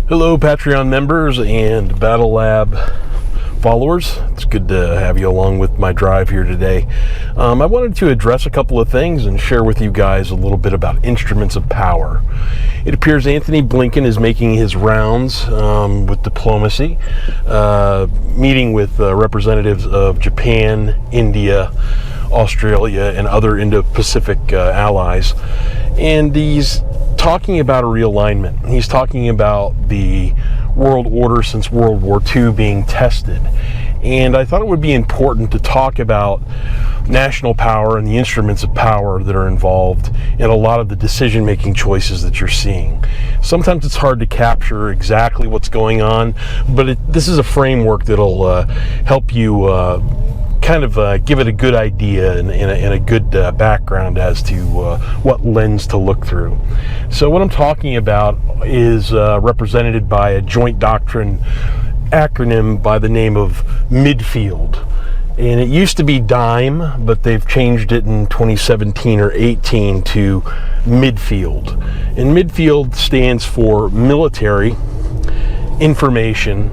Hello, Patreon members and Battle Lab followers. It's good to have you along with my drive here today. I wanted to address a couple of things and share with you guys a little bit about instruments of power. It appears Antony Blinken is making his rounds with diplomacy, meeting with representatives of Japan, India, Australia, and other Indo-Pacific allies. And he's talking about a realignment. He's talking about the world order since World War II being tested. And I thought it would be important to talk about national power and the instruments of power that are involved in a lot of the decision-making choices that you're seeing. Sometimes it's hard to capture exactly what's going on, but this is a framework that'll help you give it a good idea and a good background as to what lens to look through. So what I'm talking about is represented by a joint doctrine acronym by the name of Midfield. And it used to be DIME, but they've changed it in 2017 or 18 to Midfield. And Midfield stands for military, information,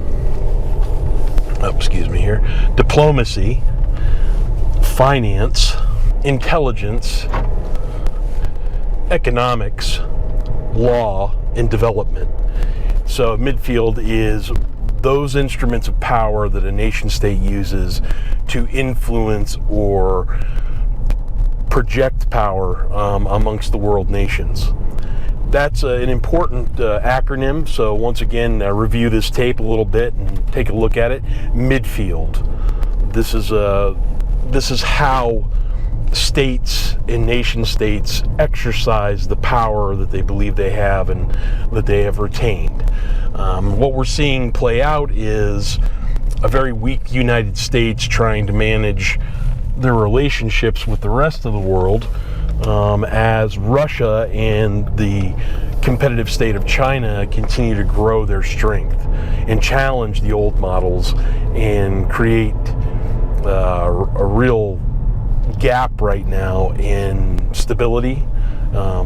diplomacy, finance, intelligence, economics, law, and development. So Midfield is those instruments of power that a nation state uses to influence or project power amongst the world nations. That's an important acronym. So once again, review this tape a little bit and take a look at it. Midfield. This is how states and nation states exercise the power that they believe they have and that they have retained. What we're seeing play out is a very weak United States trying to manage their relationships with the rest of the world, as Russia and the competitive state of China continue to grow their strength and challenge the old models and create a real gap right now in stability,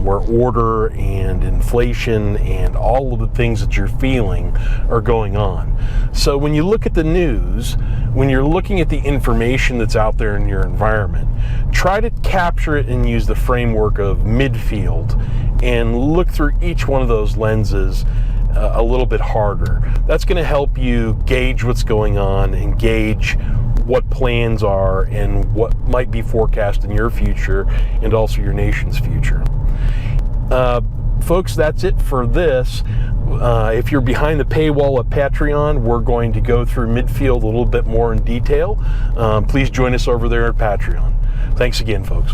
where order and inflation and all of the things that you're feeling are going on. So when you look at the news, when you're looking at the information that's out there in your environment, try to capture it and use the framework of Midfield and look through each one of those lenses a little bit harder. That's going to help you gauge what's going on and gauge what plans are and what might be forecast in your future and also your nation's future. Folks, that's it for this. If you're behind the paywall at Patreon, we're going to go through Midfield a little bit more in detail. Please join us over there at Patreon. Thanks again, folks.